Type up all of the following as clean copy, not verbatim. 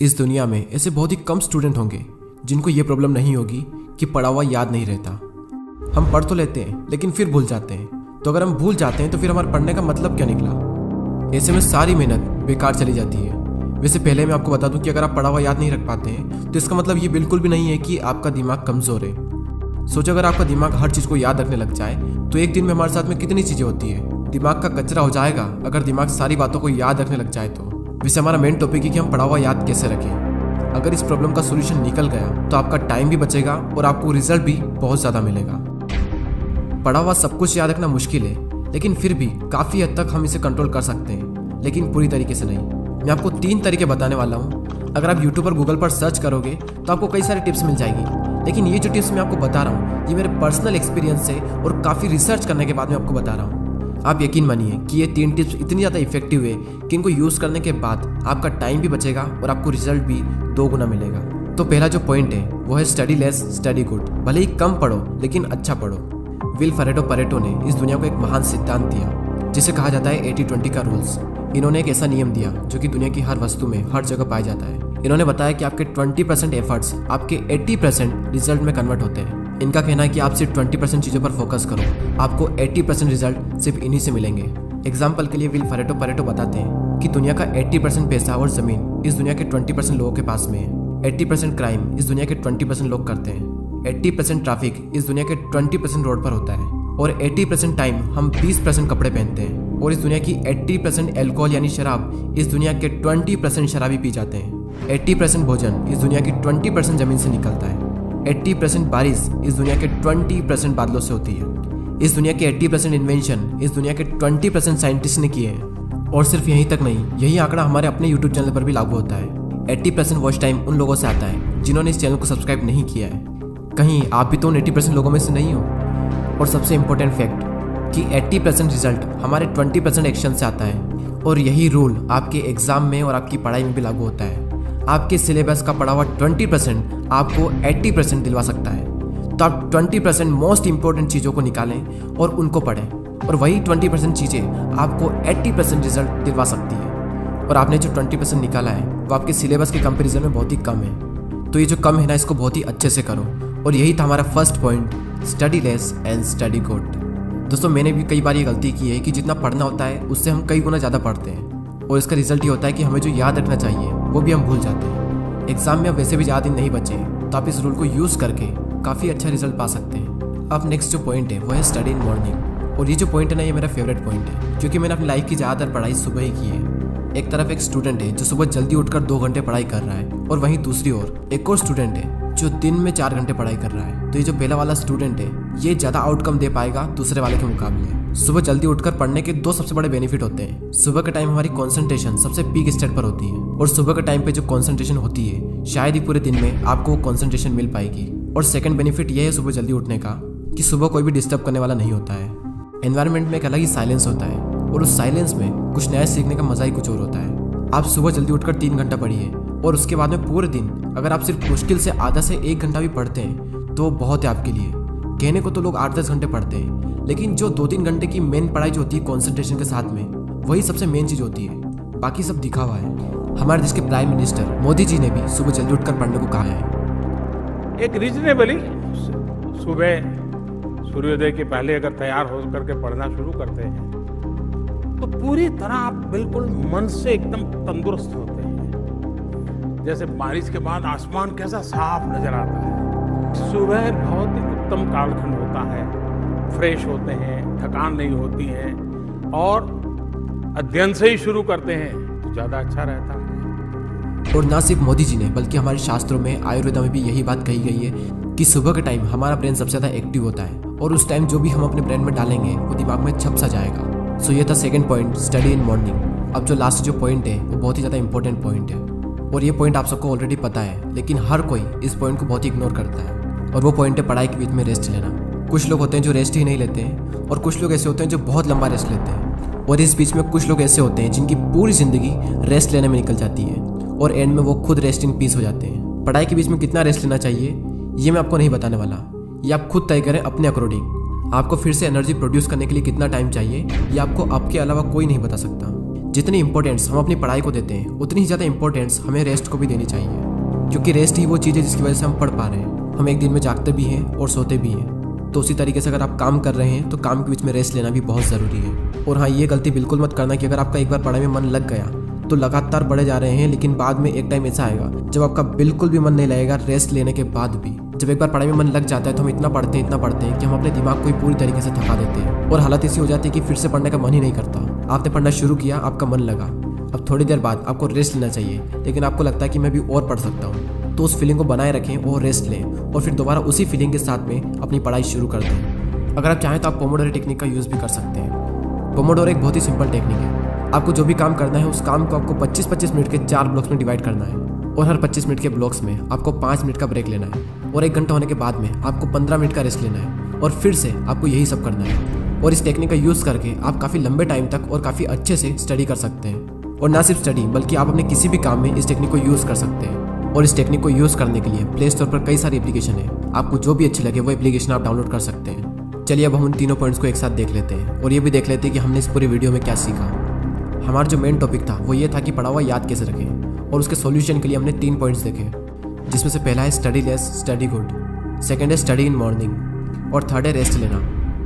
इस दुनिया में ऐसे बहुत ही कम स्टूडेंट होंगे जिनको ये प्रॉब्लम नहीं होगी कि पढ़ा हुआ याद नहीं रहता। हम पढ़ तो लेते हैं लेकिन फिर भूल जाते हैं। तो अगर हम भूल जाते हैं तो फिर हमारे पढ़ने का मतलब क्या निकला? ऐसे में सारी मेहनत बेकार चली जाती है। वैसे पहले मैं आपको बता दूं कि अगर आप पढ़ा हुआ याद नहीं रख पाते हैं तो इसका मतलब ये बिल्कुल भी नहीं है कि आपका दिमाग कमज़ोर है। सोचो अगर आपका दिमाग हर चीज़ को याद रखने लग जाए तो एक दिन में हमारे साथ में कितनी चीज़ें होती है। दिमाग का कचरा हो जाएगा अगर दिमाग सारी बातों को याद रखने लग जाए तो। वैसे हमारा मेन टॉपिक है कि हम पढ़ा हुआ याद कैसे रखें। अगर इस प्रॉब्लम का सोल्यूशन निकल गया तो आपका टाइम भी बचेगा और आपको रिजल्ट भी बहुत ज़्यादा मिलेगा। पढ़ा हुआ सब कुछ याद रखना मुश्किल है, लेकिन फिर भी काफ़ी हद तक हम इसे कंट्रोल कर सकते हैं, लेकिन पूरी तरीके से नहीं। मैं आपको 3 तरीके बताने वाला हूँ। अगर आप यूट्यूब पर गूगल पर सर्च करोगे तो आपको कई सारी टिप्स मिल जाएगी, लेकिन ये जो टिप्स मैं आपको बता रहा हूँ ये मेरे पर्सनल एक्सपीरियंस से और काफ़ी रिसर्च करने के बाद मैं आपको बता रहा हूँ। आप यकीन मानिए कि ये 3 टिप्स इतनी ज़्यादा इफेक्टिव है कि इनको यूज़ करने के बाद आपका टाइम भी बचेगा और आपको रिजल्ट भी 2 गुना मिलेगा। तो पहला जो पॉइंट है वो है स्टडी लेस स्टडी गुड। भले ही कम पढ़ो लेकिन अच्छा पढ़ो। विल परेटो ने इस दुनिया को एक महान सिद्धांत दिया जिसे कहा जाता है 80-20 का रूल्स। इन्होंने एक ऐसा नियम दिया जो कि दुनिया की हर वस्तु में हर जगह पाया जाता है। इन्होंने बताया कि आपके 20% एफर्ट्स आपके 80% रिजल्ट में कन्वर्ट होते हैं। इनका कहना है कि आप सिर्फ 20% चीज़ों पर फोकस करो, आपको 80% रिजल्ट सिर्फ इन्हीं से मिलेंगे। एग्जाम्पल के लिए विल परेटो बताते हैं कि दुनिया का 80% पैसा और ज़मीन इस दुनिया के 20% लोगों के पास में है। 80% क्राइम इस दुनिया के 20% लोग करते हैं। 80% ट्रैफिक इस दुनिया के 20% रोड पर होता है। और 80% टाइम हम 20% कपड़े पहनते हैं। और इस दुनिया की 80% एल्कोहल यानी शराब इस दुनिया के 20% शराबी पी जाते हैं। 80% भोजन इस दुनिया की 20% जमीन से निकलता है। 80% बारिश इस दुनिया के 20% बादलों से होती है। इस दुनिया के 80% इन्वेंशन इस दुनिया के 20% साइंटिस्ट ने किए हैं। और सिर्फ यहीं तक नहीं, यही आंकड़ा हमारे अपने यूट्यूब चैनल पर भी लागू होता है। 80% वॉच टाइम उन लोगों से आता है जिन्होंने इस चैनल को सब्सक्राइब नहीं किया है। कहीं आप भी तो उन 80% लोगों में से नहीं हो। और सबसे इम्पोर्टेंट फैक्ट कि 80% रिजल्ट हमारे 20% एक्शन से आता है। और यही रूल आपके एग्जाम में और आपकी पढ़ाई में भी लागू होता है। आपके सिलेबस का पढ़ा हुआ 20% आपको 80% दिलवा सकता है। तो आप 20% मोस्ट इंपॉर्टेंट चीज़ों को निकालें और उनको पढ़ें, और वही 20% चीज़ें आपको 80% रिजल्ट दिलवा सकती है। और आपने जो 20% निकाला है वो आपके सिलेबस के कंपैरिजन में बहुत ही कम है। तो ये जो कम है ना, इसको बहुत ही अच्छे से करो। और यही था हमारा first point, study less and study good. दोस्तों, मैंने भी कई बार ये गलती की है कि जितना पढ़ना होता है उससे हम कई गुना ज़्यादा पढ़ते हैं, और इसका रिजल्ट ये होता है कि हमें जो याद रखना चाहिए वो भी हम भूल जाते हैं। एग्जाम में अब वैसे भी ज़्यादा दिन नहीं बचे, तो आप इस रूल को यूज़ करके काफ़ी अच्छा रिजल्ट पा सकते हैं। अब नेक्स्ट जो पॉइंट है वो है स्टडी इन मॉर्निंग। और ये जो पॉइंट है ना, ये मेरा फेवरेट पॉइंट है, क्योंकि मैंने अपनी लाइफ की ज़्यादातर पढ़ाई सुबह ही की है। एक तरफ एक स्टूडेंट है जो सुबह जल्दी उठकर 2 घंटे पढ़ाई कर रहा है, और वहीं दूसरी ओर एक और स्टूडेंट है जो दिन में 4 घंटे पढ़ाई कर रहा है। तो ये जो पहला वाला स्टूडेंट है ये ज़्यादा आउटकम दे पाएगा दूसरे वाले के मुकाबले। सुबह जल्दी उठकर पढ़ने के 2 सबसे बड़े बेनिफिट होते हैं। सुबह के टाइम हमारी कंसंट्रेशन सबसे पीक स्टेट पर होती है, और सुबह के टाइम पे जो कंसंट्रेशन होती है शायद ही पूरे दिन में आपको कंसंट्रेशन मिल पाएगी। और सेकंड बेनिफिट ये है सुबह जल्दी उठने का कि सुबह कोई भी डिस्टर्ब करने वाला नहीं होता है। एनवायरनमेंट में एक अलग ही साइलेंस होता है, और उस साइलेंस में कुछ नया सीखने का मजा ही कुछ और होता है। आप सुबह जल्दी उठकर 3 घंटा पढ़िए, और उसके बाद में पूरे दिन अगर आप सिर्फ मुश्किल से आधा से 1 घंटा भी पढ़ते हैं तो बहुत है आपके लिए। कहने को तो लोग 8-10 घंटे पढ़ते हैं, लेकिन जो 2-3 घंटे की मेन पढ़ाई जो होती है कॉन्सेंट्रेशन के साथ में, वही सबसे मेन चीज़ होती है। बाकी सब दिखावा है। हमारे देश के प्राइम मिनिस्टर मोदी जी ने भी सुबह जल्दी उठकर पढ़ने को कहा है। एक रीजनेबली सुबह सूर्योदय के पहले अगर तैयार हो करके पढ़ना शुरू करते हैं तो पूरी तरह आप बिल्कुल मन से एकदम तंदुरुस्त होते हैं। जैसे बारिश के बाद आसमान कैसा साफ नजर आता है। सुबह बहुत ही उत्तम कालखंड होता है, फ्रेश होते हैं, थकान नहीं होती है, और अध्ययन से ही शुरू करते हैं तो ज़्यादा अच्छा रहता है। और ना सिर्फ मोदी जी ने बल्कि हमारे शास्त्रों में, आयुर्वेद में भी यही बात कही गई है कि सुबह के टाइम हमारा ब्रेन सबसे ज़्यादा एक्टिव होता है, और उस टाइम जो भी हम अपने ब्रेन में डालेंगे वो दिमाग में छप सा जाएगा। सो ये था second point, study in morning. अब जो लास्ट जो पॉइंट है वो बहुत ही ज़्यादा इंपॉर्टेंट पॉइंट है, और ये पॉइंट आप सबको ऑलरेडी पता है, लेकिन हर कोई इस पॉइंट को बहुत ही इग्नोर करता है। और वो पॉइंट है पढ़ाई के बीच में रेस्ट लेना। कुछ लोग होते हैं जो रेस्ट ही नहीं लेते हैं, और कुछ लोग ऐसे होते हैं जो बहुत लंबा रेस्ट लेते हैं। और इस बीच में कुछ लोग ऐसे होते हैं जिनकी पूरी ज़िंदगी रेस्ट लेने में निकल जाती है, और एंड में वो खुद रेस्ट इन पीस हो जाते हैं। पढ़ाई के बीच में कितना रेस्ट लेना चाहिए ये मैं आपको नहीं बताने वाला, ये आप खुद तय करें अपने अकॉर्डिंग। आपको फिर से एनर्जी प्रोड्यूस करने के लिए कितना टाइम चाहिए ये आपको आपके अलावा कोई नहीं बता सकता। जितनी इंपॉर्टेंस हम अपनी पढ़ाई को देते हैं उतनी ही ज़्यादा इंपॉर्टेंस हमें रेस्ट को भी देनी चाहिए, क्योंकि रेस्ट ही वो चीज़ है जिसकी वजह से हम पढ़ पा रहे हैं। हम एक दिन में जागते भी हैं और सोते भी हैं। तो उसी तरीके से अगर आप काम कर रहे हैं तो काम के बीच में रेस्ट लेना भी बहुत ज़रूरी है। और हाँ, ये गलती बिल्कुल मत करना कि अगर आपका एक बार पढ़ाई में मन लग गया तो लगातार बढ़े जा रहे हैं, लेकिन बाद में एक टाइम ऐसा आएगा जब आपका बिल्कुल भी मन नहीं लगेगा रेस्ट लेने के बाद भी। जब एक बार पढ़ाई में मन लग जाता है तो हम इतना पढ़ते हैं कि हम अपने दिमाग को ही पूरी तरीके से थका देते हैं और हालत ऐसी हो जाती है कि फिर से पढ़ने का मन ही नहीं करता। आपने पढ़ना शुरू किया, आपका मन लगा, अब थोड़ी देर बाद आपको रेस्ट लेना चाहिए, लेकिन आपको लगता है कि मैं भी और पढ़ सकता हूँ। तो उस फीलिंग को बनाए रखें और रेस्ट लें और फिर दोबारा उसी फीलिंग के साथ में अपनी पढ़ाई शुरू कर दें। अगर आप चाहें तो आप पोमोडोरो टेक्निक का यूज़ भी कर सकते हैं। पोमोडोरो एक बहुत ही सिंपल टेक्निक है। आपको जो भी काम करना है उस काम को आपको 25-25 मिनट के 4 ब्लॉक्स में डिवाइड करना है और हर 25 मिनट के ब्लॉक्स में आपको 5 मिनट का ब्रेक लेना है और 1 घंटा होने के बाद में आपको 15 मिनट का रेस्ट लेना है और फिर से आपको यही सब करना है। और इस टेक्निक का यूज़ करके आप काफ़ी लंबे टाइम तक और काफ़ी अच्छे से स्टडी कर सकते हैं। और ना सिर्फ स्टडी बल्कि आप अपने किसी भी काम में इस टेक्निक को यूज़ कर सकते हैं। और इस टेक्निक को यूज़ करने के लिए प्ले स्टोर पर कई सारी एप्लीकेशन है, आपको जो भी अच्छी लगे वो एप्लीकेशन आप डाउनलोड कर सकते हैं। चलिए अब हम उन तीनों पॉइंट्स को एक साथ देख लेते हैं और ये भी देख लेते हैं कि हमने इस पूरी वीडियो में क्या सीखा। हमारा जो मेन टॉपिक था वो ये था कि पढ़ा हुआ याद कैसे रखें, और उसके सॉल्यूशन के लिए हमने 3 पॉइंट्स देखे, जिसमें से पहला है study less study good, second है स्टडी इन मॉर्निंग और थर्ड है रेस्ट लेना।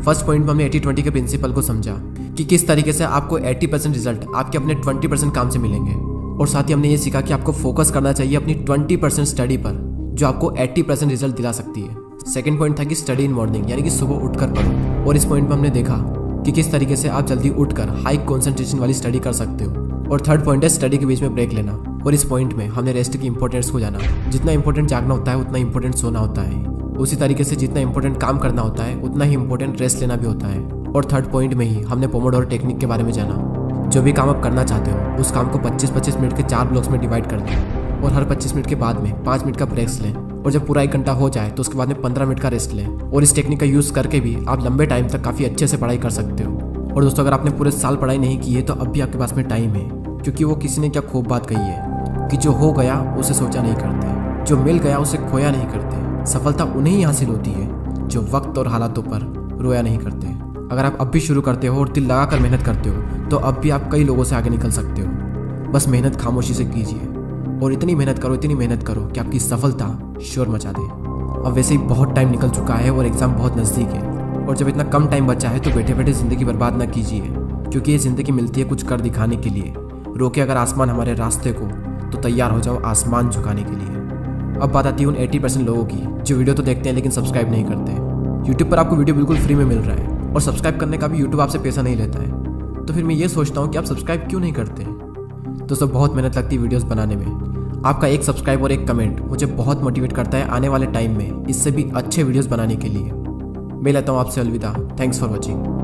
फर्स्ट पॉइंट में हमने 80-20 के प्रिंसिपल को समझा कि किस तरीके से आपको 80% रिजल्ट आपके अपने 20% काम से मिलेंगे, और साथ ही हमने ये सीखा कि आपको फोकस करना चाहिए अपनी 20% स्टडी पर जो आपको 80% रिजल्ट दिला सकती है। सेकंड पॉइंट था कि स्टडी इन मॉर्निंग, यानी कि सुबह उठकर पढ़ो, और इस पॉइंट में हमने देखा कि किस तरीके से आप जल्दी उठकर हाई कॉन्सेंट्रेशन वाली स्टडी कर सकते हो। और थर्ड पॉइंट है स्टडी के बीच में ब्रेक लेना, और इस पॉइंट में हमने रेस्ट की इंपॉर्टेंस को जाना। जितना इंपॉर्टेंट जागना होता है उतना इंपॉर्टेंट सोना होता है, उसी तरीके से जितना इंपॉर्टेंट काम करना होता है उतना ही इंपॉर्टेंट रेस्ट लेना भी होता है। और थर्ड पॉइंट में ही हमने पोमोडोरो टेक्निक के बारे में जाना। जो भी काम आप करना चाहते हो उस काम को 25-25 मिनट के 4 ब्लॉक्स में डिवाइड कर दें और हर 25 मिनट के बाद में 5 मिनट का ब्रेक लें, और जब पूरा 1 घंटा हो जाए तो उसके बाद में 15 मिनट का रेस्ट लें। और इस टेक्निक का यूज़ करके भी आप लंबे टाइम तक काफ़ी अच्छे से पढ़ाई कर सकते हो। और दोस्तों, अगर आपने पूरे साल पढ़ाई नहीं की है तो अब भी आपके पास में टाइम है, क्योंकि वो किसी ने क्या खूब बात कही है कि जो हो गया उसे सोचा नहीं करते, जो मिल गया उसे खोया नहीं करते। सफलता उन्हें ही हासिल होती है जो वक्त और हालातों पर रोया नहीं करते। अगर आप अब भी शुरू करते हो और दिल लगा कर मेहनत करते हो तो अब भी आप कई लोगों से आगे निकल सकते हो। बस मेहनत खामोशी से कीजिए और इतनी मेहनत करो कि आपकी सफलता शोर मचा दे। अब वैसे ही बहुत टाइम निकल चुका है और एग्ज़ाम बहुत नज़दीक है, और जब इतना कम टाइम बचा है तो बैठे बैठे ज़िंदगी बर्बाद ना कीजिए, क्योंकि ये ज़िंदगी मिलती है कुछ कर दिखाने के लिए। रोके अगर आसमान हमारे रास्ते को तो तैयार हो जाओ आसमान झुकाने के लिए। अब बात आती है उन 80% लोगों की जो वीडियो तो देखते हैं लेकिन सब्सक्राइब नहीं करते। यूट्यूब पर आपको वीडियो बिल्कुल फ्री में मिल रहा है और सब्सक्राइब करने का भी यूट्यूब आपसे पैसा नहीं लेता है, तो फिर मैं ये सोचता हूँ कि आप सब्सक्राइब क्यों नहीं करते। दोस्तों, बहुत मेहनत लगती है वीडियोस बनाने में। आपका एक सब्सक्राइब और एक कमेंट मुझे बहुत मोटिवेट करता है आने वाले टाइम में इससे भी अच्छे वीडियोस बनाने के लिए। मैं लेता हूँ आपसे अलविदा। Thanks for watching.